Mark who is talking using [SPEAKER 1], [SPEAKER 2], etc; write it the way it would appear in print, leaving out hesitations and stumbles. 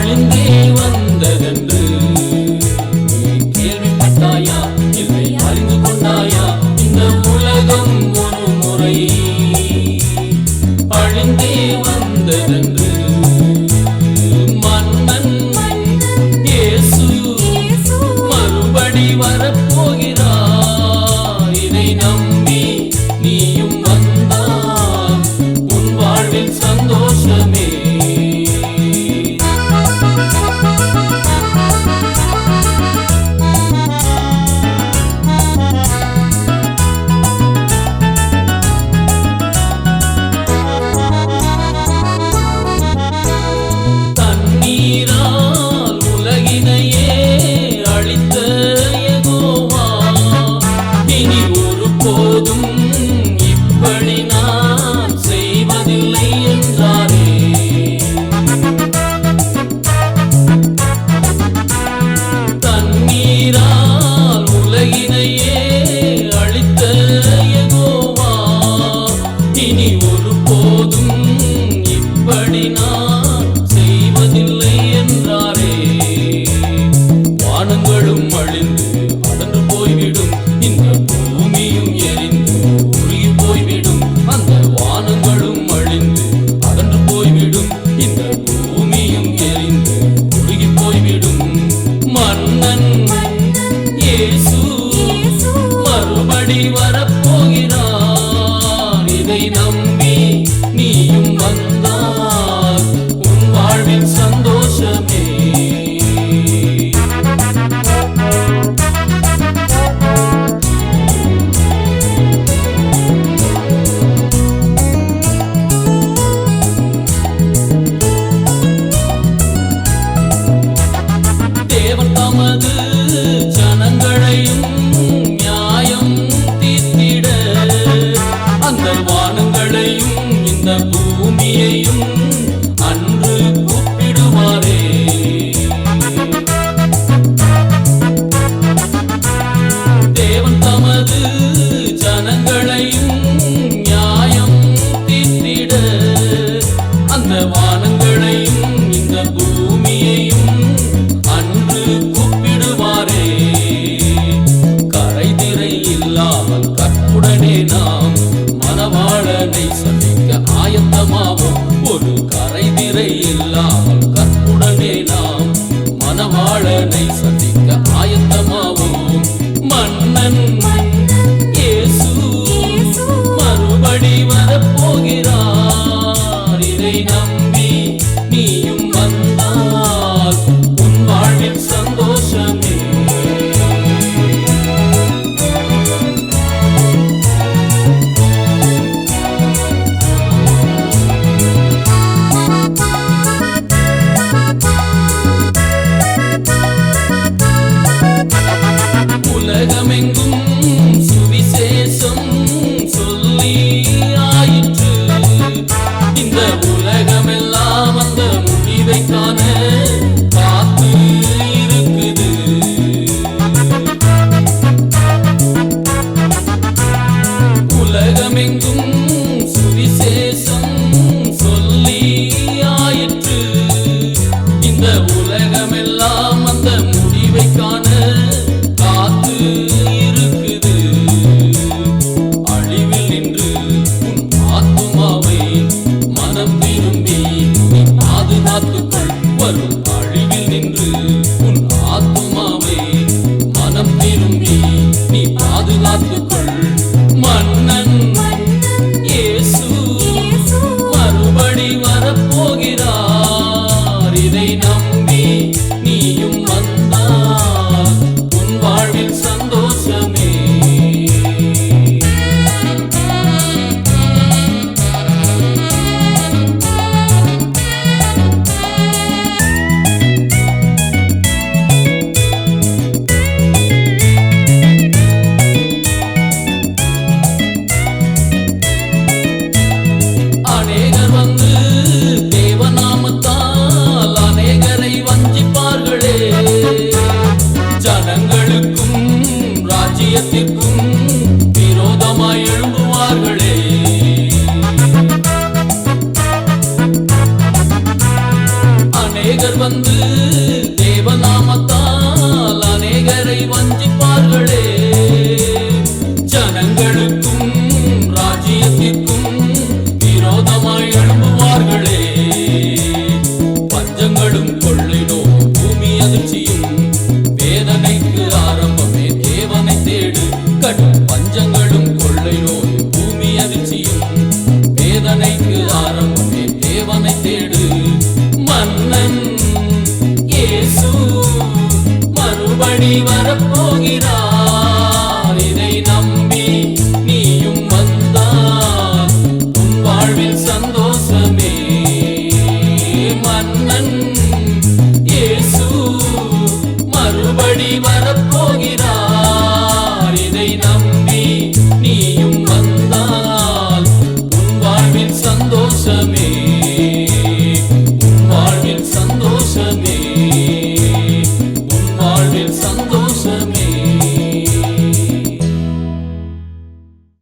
[SPEAKER 1] அழிந்தே வந்ததென்று நீ கேள்விப்பட்டாயா? இல்லை அறிந்து கொண்டாயா? இந்த உலகம் ஒரு முறை அழிந்தே வந்ததென்று மன்னன் இயேசு மறுபடி வரப்போகிறார். இதை நம்பி நீயும் வந்தால் உன் வாழ்வில் சந்தோஷமே. தண்ணீரால் உலகினையே அழித்த யெகோவா இனி ஒருபோதும் இப்படி நான் செய்வதில்லை என்றாரே. தண்ணீரால் உலகினையே அழித்த யெகோவா இனி ஒருபோதும் இப்படி நான் செய்வதில்லை என்றாரே. வானங்களும் அழிந்து அகன்று போய்விடும், இந்த பூமியும் எரிந்து உருகி போய்விடும். அந்த வானங்களும் அழிந்து அகன்று போய்விடும், இந்த பூமியும் எரிந்து உருகி போய்விடும். மன்னன் இயேசு மறுபடி வரப்போகிறார். இதை நம்பி நீயும் வந்தால் உன் வாழ்வில் சந்தோஷமே. தேவன் தமது ஜனங்களையும் நியாயம் தீர்த்திட அந்த வானங்களையும் இந்த பூமியையும் அன்று கூப்பிடுவாரே. தேவன் தமது ஜனங்களையும் நியாயம் தீர்த்திட அந்த வானங்களையும் இந்த பூமியையும் அன்று கூப்பிடுவாரே. கரைதிரை இல்லாமல் கற்புடனே நாம் மணவாளனை சந்திக்க ஆயத்தமாவோம். ஒரு கரைதிரை இல்லாமல் கற்புடனே நாம் மணவாளனை சந்திக்க ஆயத்தமாவோம். மன்னன் இயேசு மறுபடி வரப்போகிறார். இதை நம்பி நீயும் வந்தால் உன் வாழ்வில் சந்தோஷமே. உலகமெங்கும் சுவிசேஷம் சொல்லி ஆயிற்று. இந்த உலகமெல்லாம் அந்த முடிவை காண காத்து இருக்குது. உலகமெங்கும் சுவிசேஷம் சொல்லி ஆயிற்று. இந்த உலகமெல்லாம் அந்த முடிவை காண காத்து இருக்குது. அழிவில் நின்று உன் ஆத்துமாவை மனம் திரும்பி நீ பாதுகாத்துக்கொள். வரும் அழிவில் நின்று உன் ஆத்துமாவை மனம் திரும்பி நீ பாதுகாத்துக்கொள். மன்னன் இயேசு மறுபடி வரப்போகிறார். இதை நம்பி நீயும் வந்தால் உன் வாழ்வில் சந்தோஷமே. அநேகர் வந்து தேவநாமத்தால் அநேகரை வஞ்சிப்பார்களே. ஜனங்களுக்கும் ராஜ்யத்திற்கும் விரோதமாய் எழும்புவார்களே. பஞ்சங்களும் கொள்ளை நோயும் பூமி அதிர்ச்சியும் வேதனைக்கு ஆரம்பமே தேவனை தேடு. கடும் பஞ்சங்களும் கொள்ளை நோயும் பூமி அதிர்ச்சியும் வேதனைக்கு ஆரம்பமே தேவனை தேடு. மன்னன் இயேசு மறுபடி வரப்போகிறார். இதை நம்பி நீயும் வந்தால் உன் வாழ்வில் சந்தோஷமே. மன்னன் இயேசு மறுபடி வரப்போகிறார்.